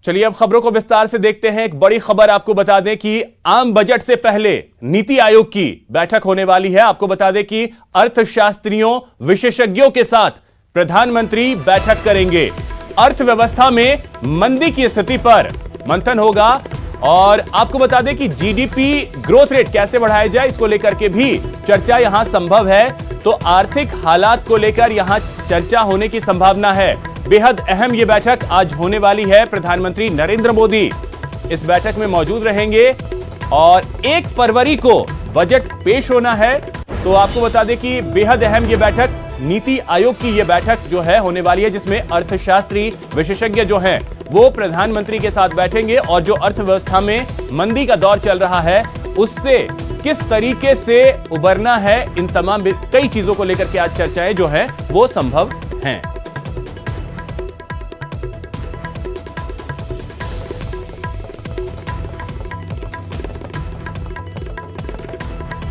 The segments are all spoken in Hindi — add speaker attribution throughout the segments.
Speaker 1: चलिए अब खबरों को विस्तार से देखते हैं। एक बड़ी खबर आपको बता दें कि आम बजट से पहले नीति आयोग की बैठक होने वाली है। आपको बता दें कि अर्थशास्त्रियों, विशेषज्ञों के साथ प्रधानमंत्री बैठक करेंगे। अर्थव्यवस्था में मंदी की स्थिति पर मंथन होगा और आपको बता दें कि जीडीपी ग्रोथ रेट कैसे बढ़ाया जाए, इसको लेकर के भी चर्चा यहां संभव है। तो आर्थिक हालात को लेकर यहां चर्चा होने की संभावना है। बेहद अहम यह बैठक आज होने वाली है। प्रधानमंत्री नरेंद्र मोदी इस बैठक में मौजूद रहेंगे और 1 फरवरी को बजट पेश होना है। तो आपको बता दें कि बेहद अहम यह बैठक, नीति आयोग की यह बैठक जो है होने वाली है, जिसमें अर्थशास्त्री, विशेषज्ञ जो हैं वो प्रधानमंत्री के साथ बैठेंगे और जो अर्थव्यवस्था में मंदी का दौर चल रहा है उससे किस तरीके से उबरना है, इन तमाम कई चीजों को लेकर के आज चर्चाएं जो है वो संभव हैं।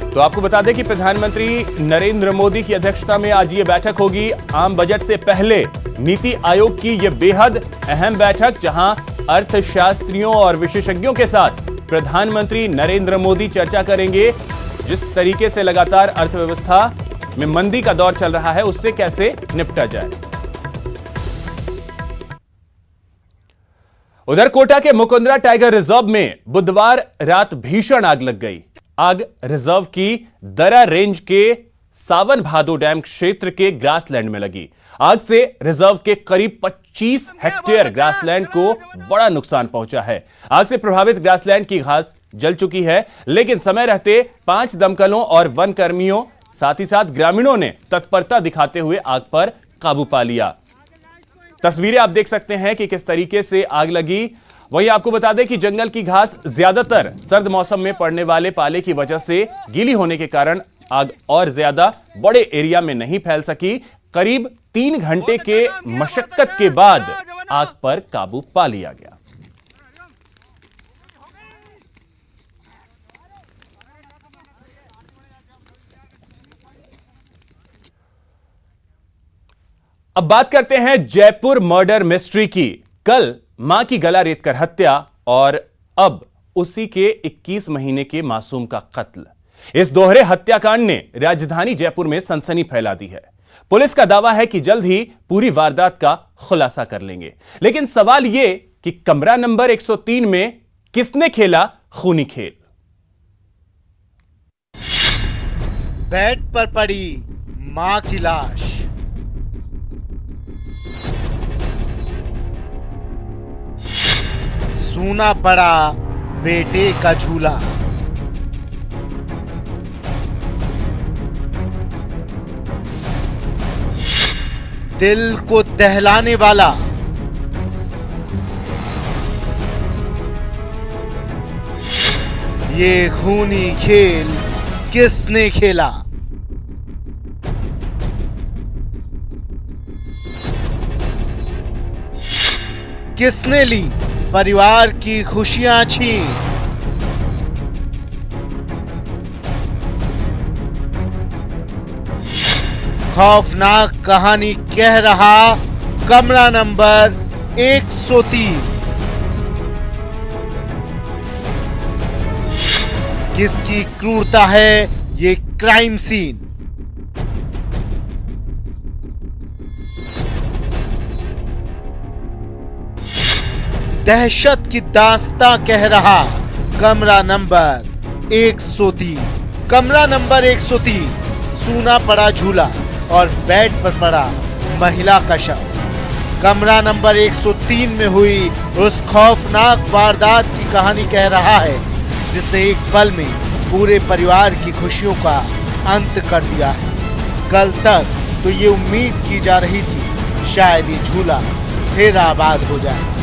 Speaker 1: तो आपको बता दें कि प्रधानमंत्री नरेंद्र मोदी की अध्यक्षता में आज ये बैठक होगी। आम बजट से पहले नीति आयोग की यह बेहद अहम बैठक, जहां अर्थशास्त्रियों और विशेषज्ञों के साथ प्रधानमंत्री नरेंद्र मोदी चर्चा करेंगे। जिस तरीके से लगातार अर्थव्यवस्था में मंदी का दौर चल रहा है उससे कैसे निपटा जाए। उधर कोटा के मुकुंदरा टाइगर रिजर्व में बुधवार रात भीषण आग लग गई। आग रिजर्व की दरा रेंज के सावन भादो डैम क्षेत्र के ग्रासलैंड में लगी। आग से रिजर्व के करीब 25 हेक्टेयर ग्रासलैंड को बड़ा नुकसान पहुंचा है। आग से प्रभावित ग्रासलैंड की घास जल चुकी है, लेकिन समय रहते 5 दमकलों और वन कर्मियों साथ ही साथ ग्रामीणों ने तत्परता दिखाते हुए आग पर काबू पा लिया। तस्वीरें आप देख सकते हैं कि किस तरीके से आग लगी। वहीं आपको बता दें कि जंगल की घास ज्यादातर सर्द मौसम में पड़ने वाले पाले की वजह से गीली होने के कारण आग और ज्यादा बड़े एरिया में नहीं फैल सकी। करीब 3 घंटे के मशक्कत के बाद आग पर काबू पा लिया गया। अब बात करते हैं जयपुर मर्डर मिस्ट्री की। कल मां की गला रेतकर हत्या और अब उसी के 21 महीने के मासूम का कत्ल। इस दोहरे हत्याकांड ने राजधानी जयपुर में सनसनी फैला दी है। पुलिस का दावा है कि जल्द ही पूरी वारदात का खुलासा कर लेंगे, लेकिन सवाल यह कि कमरा नंबर 103 में किसने खेला खूनी खेल।
Speaker 2: बेड पर पड़ी मां की लाश, सूना पड़ा बेटे का झूला, दिल को दहलाने वाला ये खूनी खेल किसने खेला। किसने ली परिवार की खुशियां छीन। खौफनाक कहानी कह रहा कमरा नंबर 103। किसकी क्रूरता है ये क्राइम सीन। दहशत की दास्तां कह रहा कमरा नंबर 103। कमरा नंबर 103, सूना पड़ा झूला और बेड पर पड़ा महिला का शव। कमरा नंबर 103 में हुई उस खौफनाक वारदात की कहानी कह रहा है जिसने एक पल में पूरे परिवार की खुशियों का अंत कर दिया है। कल तक तो ये उम्मीद की जा रही थी शायद ये झूला फिर आबाद हो जाए,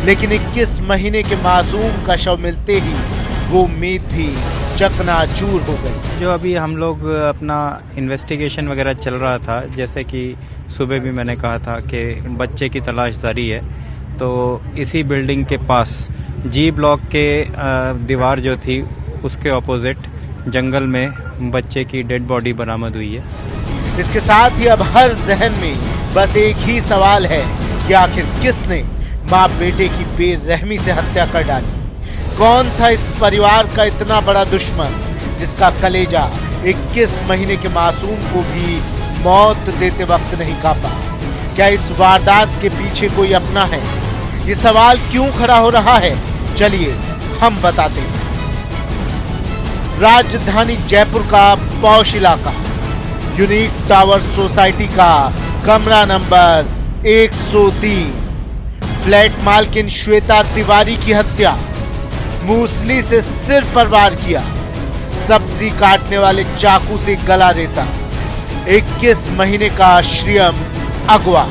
Speaker 2: लेकिन 21 महीने के मासूम का शव मिलते ही वो उम्मीद भी चकनाचूर हो गई।
Speaker 3: जो अभी हम लोग अपना इन्वेस्टिगेशन वगैरह चल रहा था, जैसे कि सुबह भी मैंने कहा था कि बच्चे की तलाश जारी है, तो इसी बिल्डिंग के पास जी ब्लॉक के दीवार जो थी उसके ऑपोजिट जंगल में बच्चे की डेड बॉडी बरामद हुई है।
Speaker 2: इसके साथ ही अब हर जहन में बस एक ही सवाल है कि आखिर किसने माँ बेटे की बेरहमी से हत्या कर डाली। कौन था इस परिवार का इतना बड़ा दुश्मन जिसका कलेजा 21 महीने के मासूम को भी मौत देते वक्त नहीं कांपा? क्या इस वारदात के पीछे कोई अपना है? ये सवाल क्यों खड़ा हो रहा है, चलिए हम बताते हैं। राजधानी जयपुर का पॉश इलाका, यूनिक टावर सोसाइटी का कमरा नंबर 103। फ्लैट मालकिन श्वेता तिवारी की हत्या, मूसली से सिर पर वार किया, सब्जी काटने वाले चाकू से गला रेता। 21 महीने का श्रियम अगवा।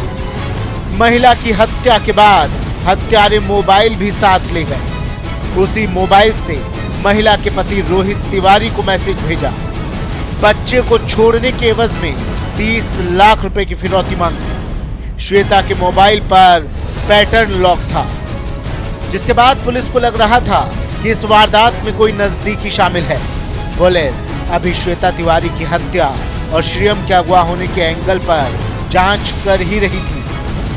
Speaker 2: महिला की हत्या के बाद हत्यारे मोबाइल भी साथ ले गए। उसी मोबाइल से महिला के पति रोहित तिवारी को मैसेज भेजा। बच्चे को छोड़ने के एवज में 30 लाख रुपए की फिरौती मांगी। श्वेता के मोबाइल पर पैटर्न लॉक था, जिसके बाद पुलिस को लग रहा था कि इस वारदात में कोई नजदीकी शामिल है। पुलिस अभी श्वेता तिवारी की हत्या और श्रियम के अगवा होने के एंगल पर जांच कर ही रही थी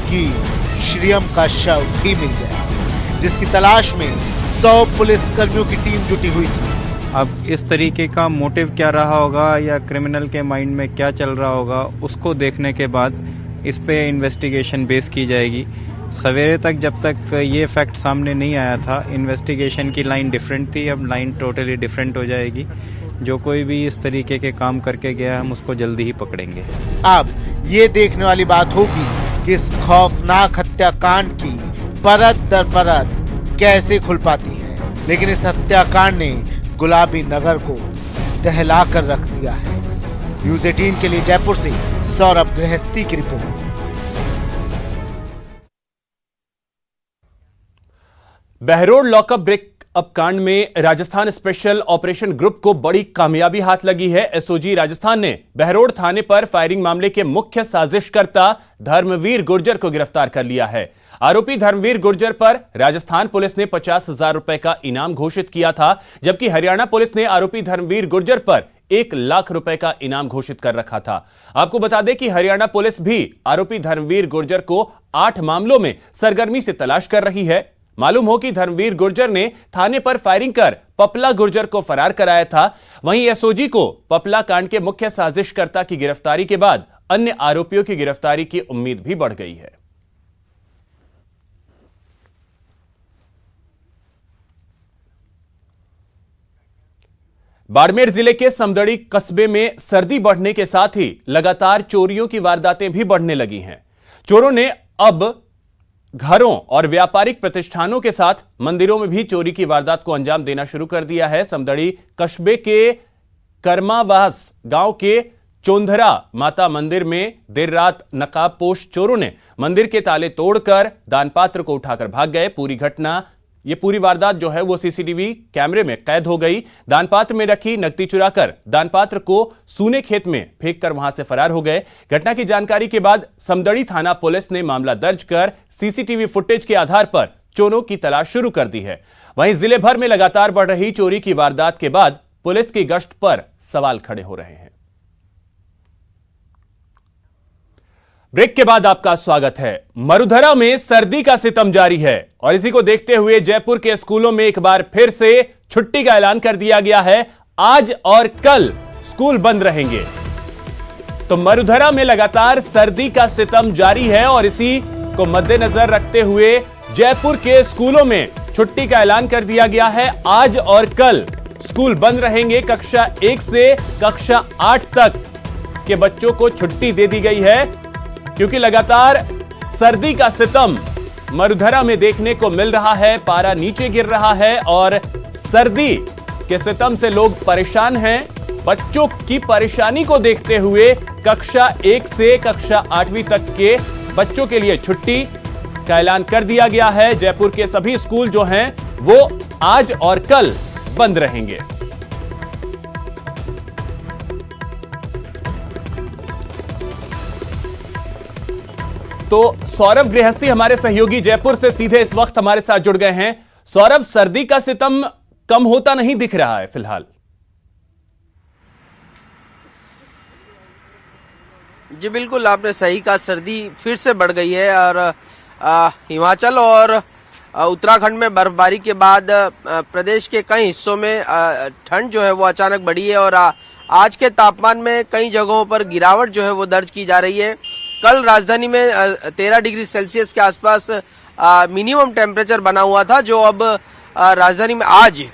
Speaker 2: कि श्रियम का शव भी मिल गया, जिसकी तलाश में 100 पुलिसकर्मियों की टीम जुटी हुई थी।
Speaker 3: अब इस तरीके का मोटिव क्या रहा होगा या क्रिमिनल के माइंड में क्या चल रहा होगा, उसको देखने के बाद इस पे इन्वेस्टिगेशन बेस की जाएगी। सवेरे तक जब तक ये फैक्ट सामने नहीं आया था, इन्वेस्टिगेशन की लाइन डिफरेंट थी, अब लाइन टोटली डिफरेंट हो जाएगी। जो कोई भी इस तरीके के काम करके गया, हम उसको जल्दी ही पकड़ेंगे।
Speaker 2: अब ये देखने वाली बात होगी कि इस खौफनाक हत्याकांड की परत दर परत कैसे खुल पाती है, लेकिन इस हत्याकांड ने गुलाबी नगर को दहला कर रख दिया है। न्यूज़ 18 के लिए जयपुर से सौरभ गृहस्थी की रिपोर्ट।
Speaker 1: बहरोड लॉकअप ब्रेकअप कांड में राजस्थान स्पेशल ऑपरेशन ग्रुप को बड़ी कामयाबी हाथ लगी है। एसओजी राजस्थान ने बहरोड थाने पर फायरिंग मामले के मुख्य साजिशकर्ता धर्मवीर गुर्जर को गिरफ्तार कर लिया है। आरोपी धर्मवीर गुर्जर पर राजस्थान पुलिस ने 50,000 रुपए का इनाम घोषित किया था, जबकि हरियाणा पुलिस ने आरोपी धर्मवीर गुर्जर पर 1 लाख रुपए का इनाम घोषित कर रखा था। आपको बता दें कि हरियाणा पुलिस भी आरोपी धर्मवीर गुर्जर को 8 मामलों में सरगर्मी से तलाश कर रही है। मालूम हो कि धर्मवीर गुर्जर ने थाने पर फायरिंग कर पपला गुर्जर को फरार कराया था। वहीं एसओजी को पपला कांड के मुख्य साजिशकर्ता की गिरफ्तारी के बाद अन्य आरोपियों की गिरफ्तारी की उम्मीद भी बढ़ गई है। बाड़मेर जिले के समदड़ी कस्बे में सर्दी बढ़ने के साथ ही लगातार चोरियों की वारदातें भी बढ़ने लगी हैं। चोरों ने अब घरों और व्यापारिक प्रतिष्ठानों के साथ मंदिरों में भी चोरी की वारदात को अंजाम देना शुरू कर दिया है। समदड़ी कस्बे के कर्मावास गांव के चोंधरा माता मंदिर में देर रात नकाबपोश चोरों ने मंदिर के ताले तोड़कर दानपात्र को उठाकर भाग गए। ये पूरी वारदात जो है वो सीसीटीवी कैमरे में कैद हो गई। दानपात्र में रखी नकदी चुराकर दानपात्र को सूने खेत में फेंककर वहां से फरार हो गए। घटना की जानकारी के बाद समदड़ी थाना पुलिस ने मामला दर्ज कर सीसीटीवी फुटेज के आधार पर चोरों की तलाश शुरू कर दी है। वहीं जिले भर में लगातार बढ़ रही चोरी की वारदात के बाद पुलिस की गश्त पर सवाल खड़े हो रहे हैं। ब्रेक के बाद आपका स्वागत है। मरुधरा में सर्दी का सितम जारी है और इसी को देखते हुए जयपुर के स्कूलों में एक बार फिर से छुट्टी का ऐलान कर दिया गया है। आज और कल स्कूल बंद रहेंगे। तो मरुधरा में लगातार सर्दी का सितम जारी है और इसी को मद्देनजर रखते हुए जयपुर के स्कूलों में छुट्टी का ऐलान कर दिया गया है। आज और कल स्कूल बंद रहेंगे। कक्षा 1 से कक्षा 8 तक के बच्चों को छुट्टी दे दी गई है, क्योंकि लगातार सर्दी का सितम मरुधरा में देखने को मिल रहा है। पारा नीचे गिर रहा है और सर्दी के सितम से लोग परेशान हैं। बच्चों की परेशानी को देखते हुए कक्षा 1 से कक्षा 8वीं तक के बच्चों के लिए छुट्टी का ऐलान कर दिया गया है। जयपुर के सभी स्कूल जो हैं वो आज और कल बंद रहेंगे। तो सौरभ गृहस्थी हमारे सहयोगी जयपुर से सीधे इस वक्त हमारे साथ जुड़ गए हैं। सौरभ, सर्दी का सितम कम होता नहीं दिख रहा है फिलहाल।
Speaker 4: जी बिल्कुल, आपने सही कहा, सर्दी फिर से बढ़ गई है और हिमाचल और उत्तराखंड में बर्फबारी के बाद प्रदेश के कई हिस्सों में ठंड जो है वो अचानक बढ़ी है और आज के तापमान में कई जगहों पर गिरावट जो है वो दर्ज की जा रही है। कल राजधानी में 13 डिग्री सेल्सियस के आसपास मिनिमम टेम्परेचर बना हुआ था, जो अब राजधानी में आज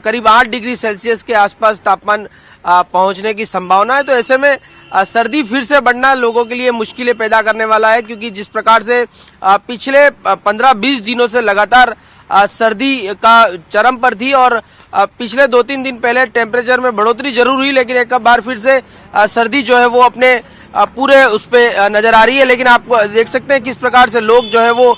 Speaker 4: करीब 8 डिग्री सेल्सियस के आसपास तापमान पहुंचने की संभावना है। तो ऐसे में सर्दी फिर से बढ़ना लोगों के लिए मुश्किलें पैदा करने वाला है, क्योंकि जिस प्रकार से पिछले 15-20 दिनों से लगातार सर्दी का चरम पर थी और पिछले 2-3 दिन पहले टेम्परेचर में बढ़ोतरी जरूर हुई, लेकिन एक बार फिर से सर्दी जो है वो अपने पूरे उस पे नजर आ रही है। लेकिन आप देख सकते हैं किस प्रकार से लोग जो है वो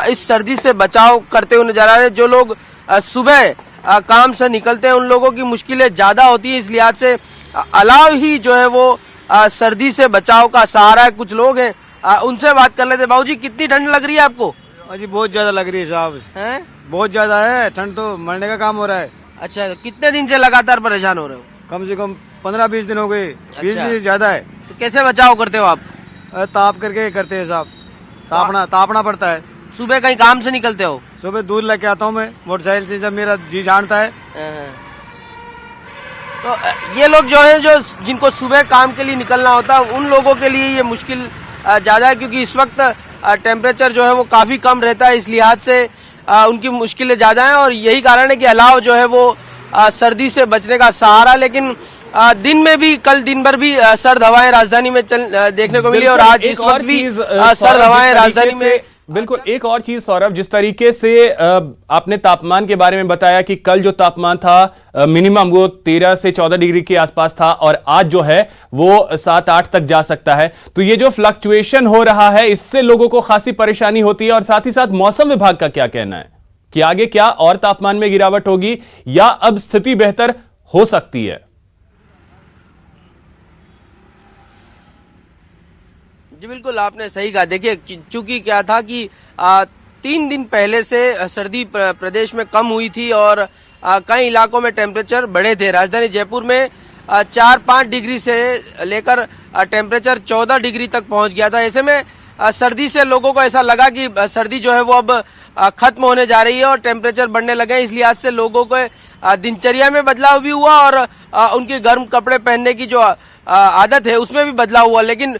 Speaker 4: इस सर्दी से बचाव करते हुए नजर आ रहे हैं। जो लोग सुबह काम से निकलते हैं उन लोगों की मुश्किलें ज्यादा होती है, इस लिहाज से अलाव ही जो है वो सर्दी से बचाव का सहारा है। कुछ लोग हैं उनसे बात कर लेते हैं। बाबूजी, कितनी ठंड लग रही है आपको?
Speaker 5: जी बहुत ज्यादा लग रही है साहब,
Speaker 4: हैं?
Speaker 5: बहुत ज्यादा है ठंड, तो मरने का काम हो रहा है।
Speaker 4: अच्छा, तो कितने दिन से लगातार परेशान हो रहे हो?
Speaker 5: कम से कम 15-20 दिन हो गए। 20 दिन ज्यादा है।
Speaker 4: तो कैसे बचाव करते हो आप?
Speaker 5: ताप करके करते हैं साहब, तापना पड़ता है।
Speaker 4: सुबह कहीं काम से निकलते हो?
Speaker 5: सुबह दूध लेके आता हूँ मैं मोटरसाइकिल से, जब मेरा जी जानता है।
Speaker 4: तो ये लोग जो है, जो जिनको सुबह काम के लिए निकलना होता है, उन लोगों के लिए ये मुश्किल ज्यादा है, क्योंकि इस वक्त टेम्परेचर जो है वो काफी कम रहता है। इस लिहाज से उनकी मुश्किलें ज्यादा हैं और यही कारण है कि अलाव जो है वो सर्दी से बचने का सहारा। लेकिन दिन में भी, कल दिन भर भी सर्द हवाएं राजधानी में देखने को मिली और आज इस वक्त भी सर्द हवाएं राजधानी में।
Speaker 1: बिल्कुल, एक और चीज सौरभ, जिस तरीके से आपने तापमान के बारे में बताया कि कल जो तापमान था मिनिमम वो 13 से 14 डिग्री के आसपास था और आज जो है वो 7-8 तक जा सकता है, तो ये जो फ्लक्चुएशन हो रहा है इससे लोगों को खासी परेशानी होती है। और साथ ही साथ मौसम विभाग का क्या कहना है कि आगे क्या और तापमान में गिरावट होगी या अब स्थिति बेहतर हो सकती है?
Speaker 4: जी बिल्कुल, आपने सही कहा। देखिए, चूंकि क्या था कि 3 दिन पहले से सर्दी प्रदेश में कम हुई थी और कई इलाकों में टेम्परेचर बढ़े थे। राजधानी जयपुर में 4-5 डिग्री से लेकर टेम्परेचर 14 डिग्री तक पहुंच गया था। ऐसे में सर्दी से लोगों को ऐसा लगा कि सर्दी जो है वो अब खत्म होने जा रही है और टेम्परेचर बढ़ने लगे। इस लिहाज से लोगों को दिनचर्या में बदलाव भी हुआ और उनके गर्म कपड़े पहनने की जो आदत है उसमें भी बदलाव हुआ। लेकिन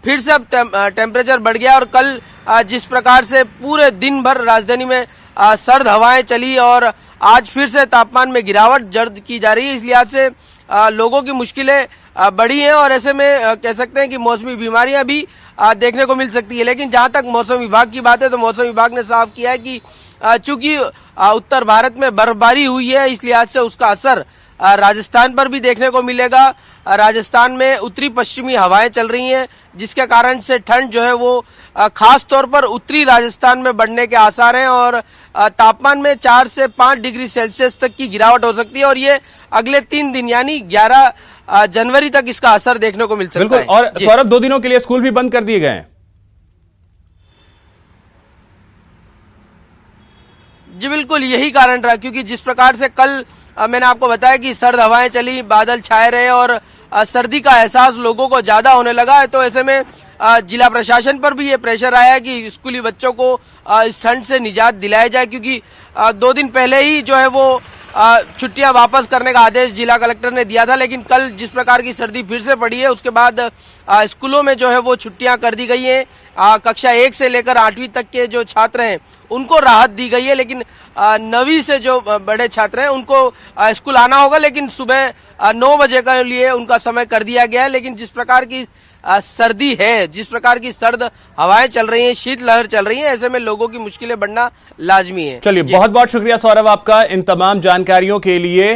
Speaker 4: फिर से अब टेम्परेचर बढ़ गया और कल जिस प्रकार से पूरे दिन भर राजधानी में सर्द हवाएं चली और आज फिर से तापमान में गिरावट दर्ज की जा रही है, इस लिहाज से लोगों की मुश्किलें बढ़ी हैं और ऐसे में कह सकते हैं कि मौसमी बीमारियां भी देखने को मिल सकती है। लेकिन जहां तक मौसम विभाग की बात है तो मौसम विभाग ने साफ किया है कि चूंकि उत्तर भारत में बर्फबारी हुई है, इस लिहाज से उसका असर राजस्थान पर भी देखने को मिलेगा। राजस्थान में उत्तरी पश्चिमी हवाएं चल रही हैं, जिसके कारण से ठंड जो है वो खास तौर पर उत्तरी राजस्थान में बढ़ने के आसार हैं और तापमान में 4 से 5 डिग्री सेल्सियस तक की गिरावट हो सकती है और ये अगले 3 दिन यानी 11 जनवरी तक इसका असर देखने को मिल सकता है।
Speaker 1: और सौरभ, 2 दिनों के लिए स्कूल भी बंद कर दिए गए हैं।
Speaker 4: जी बिल्कुल, यही कारण रहा, क्योंकि जिस प्रकार से कल मैंने आपको बताया कि सर्द हवाएं चली, बादल छाए रहे और सर्दी का एहसास लोगों को ज्यादा होने लगा है। तो ऐसे में जिला प्रशासन पर भी ये प्रेशर आया है कि स्कूली बच्चों को इस ठंड से निजात दिलाया जाए, क्योंकि 2 दिन पहले ही जो है वो छुट्टियां वापस करने का आदेश जिला कलेक्टर ने दिया था। लेकिन कल जिस प्रकार की सर्दी फिर से पड़ी है उसके बाद स्कूलों में जो है वो छुट्टियां कर दी गई हैं। कक्षा 1 से लेकर 8वीं तक के जो छात्र हैं उनको राहत दी गई है, लेकिन 9वीं से जो बड़े छात्र हैं उनको स्कूल आना होगा, लेकिन सुबह 9 बजे के लिए उनका समय कर दिया गया है। लेकिन जिस प्रकार की सर्दी है, जिस प्रकार की सर्द हवाएं चल रही हैं, शीतलहर चल रही है, ऐसे में लोगों की मुश्किलें बढ़ना लाजमी है।
Speaker 1: चलिए, बहुत बहुत शुक्रिया सौरभ आपका इन तमाम जानकारियों के लिए।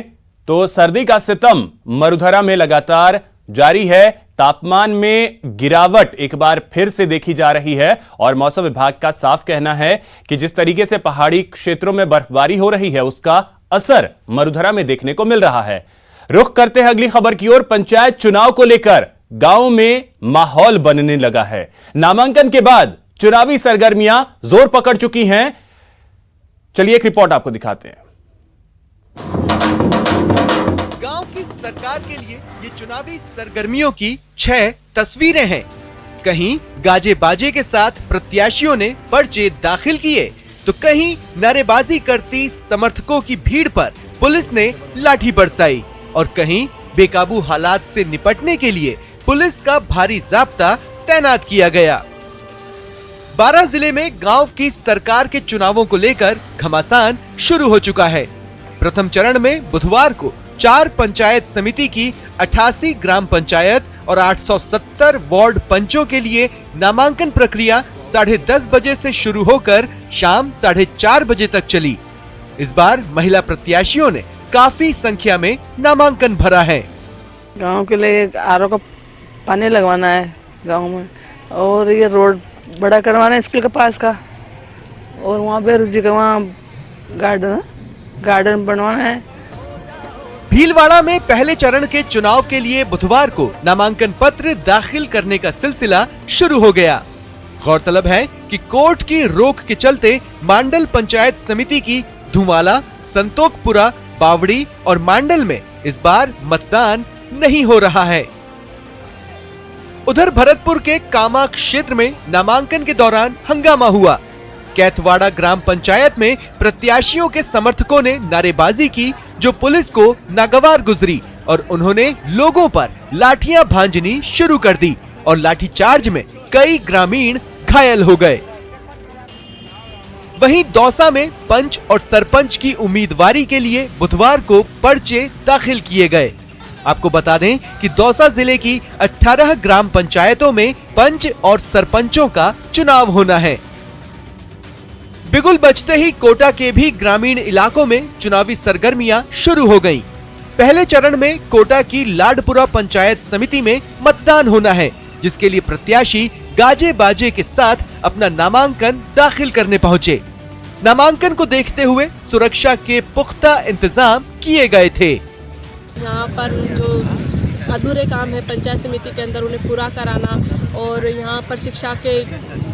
Speaker 1: तो सर्दी का सितम मरुधरा में लगातार जारी है, तापमान में गिरावट एक बार फिर से देखी जा रही है और मौसम विभाग का साफ कहना है कि जिस तरीके से पहाड़ी क्षेत्रों में बर्फबारी हो रही है उसका असर मरुधरा में देखने को मिल रहा है। रुख करते हैं अगली खबर की ओर। पंचायत चुनाव को लेकर गांव में माहौल बनने लगा है। नामांकन के बाद चुनावी सरगर्मियां जोर पकड़ चुकी हैं। चलिए एक रिपोर्ट आपको दिखाते हैं।
Speaker 6: गांव की सरकार के लिए ये चुनावी सरगर्मियों की 6 तस्वीरें हैं।
Speaker 2: कहीं गाजे बाजे के साथ प्रत्याशियों ने पर्चे दाखिल किए, तो कहीं नारेबाजी करती समर्थकों की भीड़ पर पुलिस ने लाठी बरसाई और कहीं बेकाबू हालात से निपटने के लिए पुलिस का भारी जाब्ता तैनात किया गया। 12 जिले में गांव की सरकार के चुनावों को लेकर घमासान शुरू हो चुका है। प्रथम चरण में बुधवार को 4 पंचायत समिति की 88 ग्राम पंचायत और 870 वार्ड पंचों के लिए नामांकन प्रक्रिया 10:30 बजे से शुरू होकर शाम 4:30 बजे तक चली। इस बार महिला प्रत्याशियों ने काफी संख्या में नामांकन भरा है।
Speaker 6: गांव के लिए आरओ का पानी लगवाना है गांव में, और ये रोड बड़ा करवाना है स्कूल के पास का, और वहाँ पे जी का वहाँ गार्डन बनवाना है।
Speaker 2: भीलवाड़ा में पहले चरण के चुनाव के लिए बुधवार को नामांकन पत्र दाखिल करने का सिलसिला शुरू हो गया। गौरतलब है कि कोर्ट की रोक के चलते मांडल पंचायत समिति की धुमाला, संतोखपुरा, बावड़ी और मांडल में इस बार मतदान नहीं हो रहा है। उधर भरतपुर के कामा क्षेत्र में नामांकन के दौरान हंगामा हुआ। कैथवाड़ा ग्राम पंचायत में प्रत्याशियों के समर्थकों ने नारेबाजी की, जो पुलिस को नागवार गुजरी और उन्होंने लोगों पर लाठियां भांजनी शुरू कर दी और लाठीचार्ज में कई ग्रामीण घायल हो गए। वहीं दौसा में पंच और सरपंच की उम्मीदवारी के लिए बुधवार को पर्चे दाखिल किए गए। आपको बता दें कि दौसा जिले की 18 ग्राम पंचायतों में पंच और सरपंचों का चुनाव होना है। बिगुल बजते ही कोटा के भी ग्रामीण इलाकों में चुनावी सरगर्मियां शुरू हो गईं। पहले चरण में कोटा की लाडपुरा पंचायत समिति में मतदान होना है, जिसके लिए प्रत्याशी गाजे बाजे के साथ अपना नामांकन दाखिल करने पहुंचे। नामांकन को देखते हुए सुरक्षा के पुख्ता इंतजाम किए गए थे।
Speaker 7: यहाँ पर जो अधूरे काम है पंचायत समिति के अंदर उन्हें पूरा कराना, और यहाँ पर शिक्षा के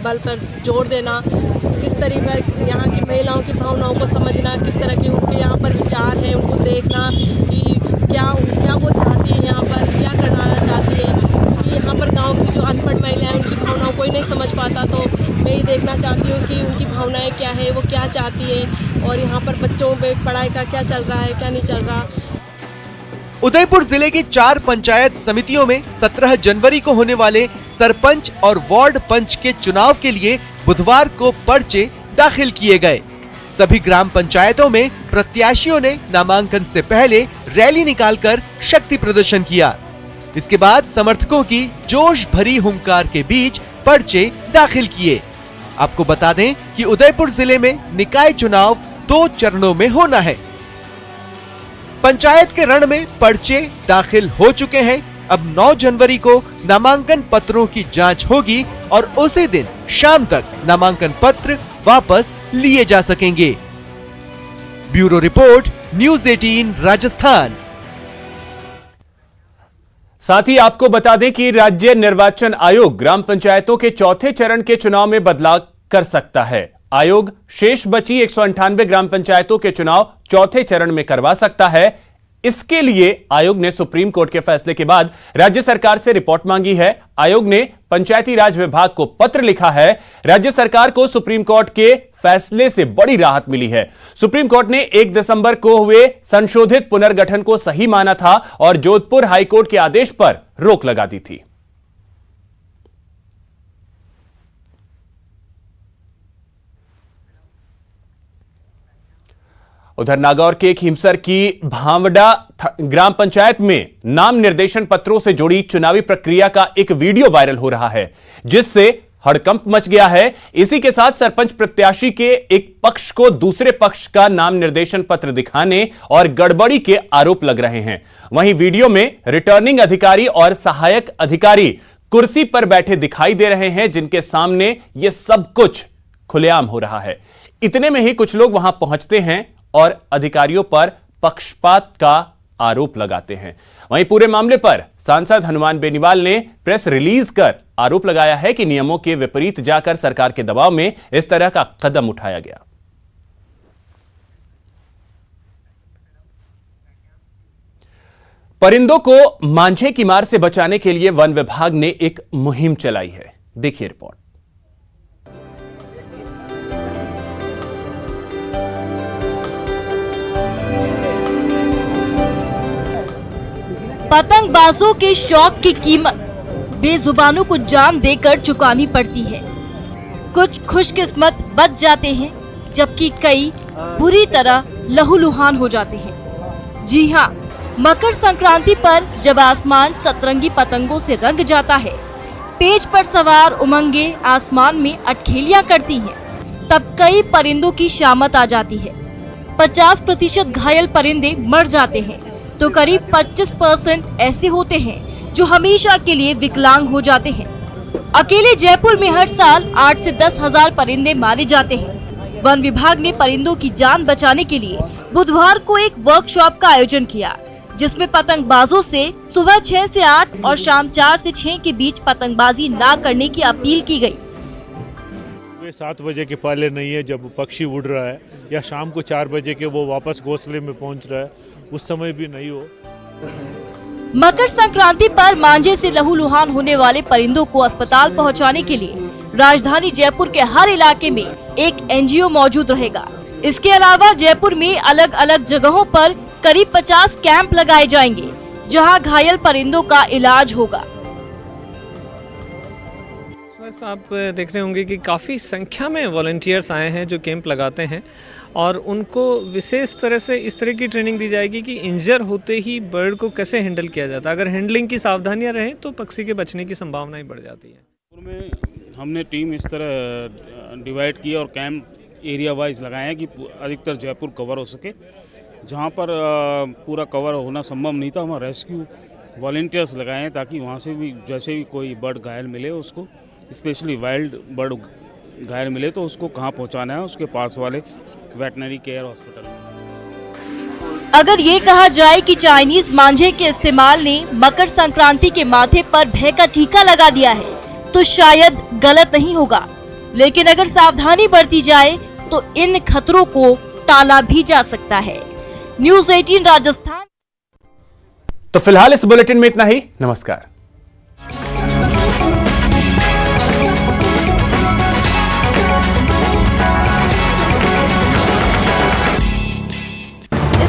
Speaker 7: बल पर जोर देना, किस तरीके यहाँ की महिलाओं की भावनाओं को समझना, किस तरह के उनके यहाँ पर विचार हैं उनको देखना कि क्या वो चाहती है, यहाँ पर क्या करना चाहती है। कि यहाँ पर गांव की जो अनपढ़ महिलाएं उनकी भावनाओं कोई नहीं समझ पाता, तो मैं ये देखना चाहती हूँ कि उनकी भावनाएं क्या है, वो क्या चाहती है, और यहाँ पर बच्चों में पढ़ाई का क्या चल रहा है, क्या नहीं चल रहा।
Speaker 2: उदयपुर जिले की 4 पंचायत समितियों में 17 जनवरी को होने वाले सरपंच और वार्ड पंच के चुनाव के लिए बुधवार को पर्चे दाखिल किए गए। सभी ग्राम पंचायतों में प्रत्याशियों ने नामांकन से पहले रैली निकालकर शक्ति प्रदर्शन किया। इसके बाद समर्थकों की जोश भरी हुंकार के बीच पर्चे दाखिल किए। आपको बता दें कि उदयपुर जिले में निकाय चुनाव 2 चरणों में होना है। पंचायत के रण में पर्चे दाखिल हो चुके हैं। अब 9 जनवरी को नामांकन पत्रों की जांच होगी और उसी दिन शाम तक नामांकन पत्र वापस लिए जा सकेंगे। Bureau report, news 18 Rajasthan.
Speaker 1: साथ ही आपको बता दें कि राज्य निर्वाचन आयोग ग्राम पंचायतों के चौथे चरण के चुनाव में बदलाव कर सकता है। आयोग शेष बची 198 ग्राम पंचायतों के चुनाव चौथे चरण में करवा सकता है। इसके लिए आयोग ने सुप्रीम कोर्ट के फैसले के बाद राज्य सरकार से रिपोर्ट मांगी है। आयोग ने पंचायती राज विभाग को पत्र लिखा है। राज्य सरकार को सुप्रीम कोर्ट के फैसले से बड़ी राहत मिली है। सुप्रीम कोर्ट ने 1 दिसंबर को हुए संशोधित पुनर्गठन को सही माना था और जोधपुर हाईकोर्ट के आदेश पर रोक लगा दी थी। उधर नागौर के खीमसर की भांवड़ा ग्राम पंचायत में नाम निर्देशन पत्रों से जुड़ी चुनावी प्रक्रिया का एक वीडियो वायरल हो रहा है, जिससे हड़कंप मच गया है। इसी के साथ सरपंच प्रत्याशी के एक पक्ष को दूसरे पक्ष का नाम निर्देशन पत्र दिखाने और गड़बड़ी के आरोप लग रहे हैं। वहीं वीडियो में रिटर्निंग अधिकारी और सहायक अधिकारी कुर्सी पर बैठे दिखाई दे रहे हैं, जिनके सामने यह सब कुछ खुलेआम हो रहा है। इतने में ही कुछ लोग वहां पहुंचते हैं और अधिकारियों पर पक्षपात का आरोप लगाते हैं। वहीं पूरे मामले पर सांसद हनुमान बेनीवाल ने प्रेस रिलीज कर आरोप लगाया है कि नियमों के विपरीत जाकर सरकार के दबाव में इस तरह का कदम उठाया गया। परिंदों को मांझे की मार से बचाने के लिए वन विभाग ने एक मुहिम चलाई है। देखिए रिपोर्ट।
Speaker 8: पतंगबाजों के शौक की कीमत बेजुबानों को जान देकर चुकानी पड़ती है। कुछ खुशकिस्मत बच जाते हैं, जबकि कई बुरी तरह लहूलुहान हो जाते हैं। जी हाँ, मकर संक्रांति पर जब आसमान सतरंगी पतंगों से रंग जाता है, पेज पर सवार उमंगे आसमान में अटखेलियां करती हैं, तब कई परिंदों की शामत आ जाती है। 50% घायल परिंदे मर जाते हैं, तो करीब 25% ऐसे होते हैं जो हमेशा के लिए विकलांग हो जाते हैं। अकेले जयपुर में हर साल 8 से 10 हजार परिंदे मारे जाते हैं। वन विभाग ने परिंदों की जान बचाने के लिए बुधवार को एक वर्कशॉप का आयोजन किया, जिसमें पतंगबाजों से सुबह 6 से 8 और शाम 4 से 6 के बीच पतंगबाजी न करने की अपील की गई।
Speaker 9: 7 बजे के पहले नहीं है जब पक्षी उड़ रहा है, या शाम को 4 बजे के वो वापस घोंसले में पहुंच रहा है, उस समय भी नहीं हो।
Speaker 8: मकर संक्रांति पर मांझे से लहूलुहान होने वाले परिंदों को अस्पताल पहुंचाने के लिए राजधानी जयपुर के हर इलाके में एक एनजीओ मौजूद रहेगा। इसके अलावा जयपुर में अलग अलग जगहों पर करीब 50 कैंप लगाए जाएंगे, जहां घायल परिंदों का इलाज होगा।
Speaker 10: आप देख रहे होंगे कि काफ़ी संख्या में वॉलंटियर्स आए हैं जो कैंप लगाते हैं, और उनको विशेष तरह से इस तरह की ट्रेनिंग दी जाएगी कि इंजर होते ही बर्ड को कैसे हैंडल किया जाता है। अगर हैंडलिंग की सावधानियां रहें तो पक्षी के बचने की संभावनाएं बढ़ जाती हैं।
Speaker 11: में हमने टीम इस तरह डिवाइड की और कैंप एरिया वाइज लगाए हैं कि अधिकतर जयपुर कवर हो सके। जहाँ पर पूरा कवर होना संभव नहीं था, वहाँ रेस्क्यू वॉलंटियर्स लगाए हैं, ताकि वहाँ से भी जैसे भी कोई बर्ड घायल मिले, उसको स्पेशली वाइल्ड बर्ड घायल मिले तो उसको कहाँ पहुँचाना है, उसके पास वाले वेटनरी केयर हॉस्पिटल में।
Speaker 8: अगर ये कहा जाए कि चाइनीज मांझे के इस्तेमाल ने मकर संक्रांति के माथे पर भय का टीका लगा दिया है, तो शायद गलत नहीं होगा। लेकिन अगर सावधानी बरती जाए तो इन खतरों को टाला भी जा सकता है। न्यूज़ 18 राजस्थान।
Speaker 1: तो फिलहाल इस बुलेटिन में इतना ही। नमस्कार।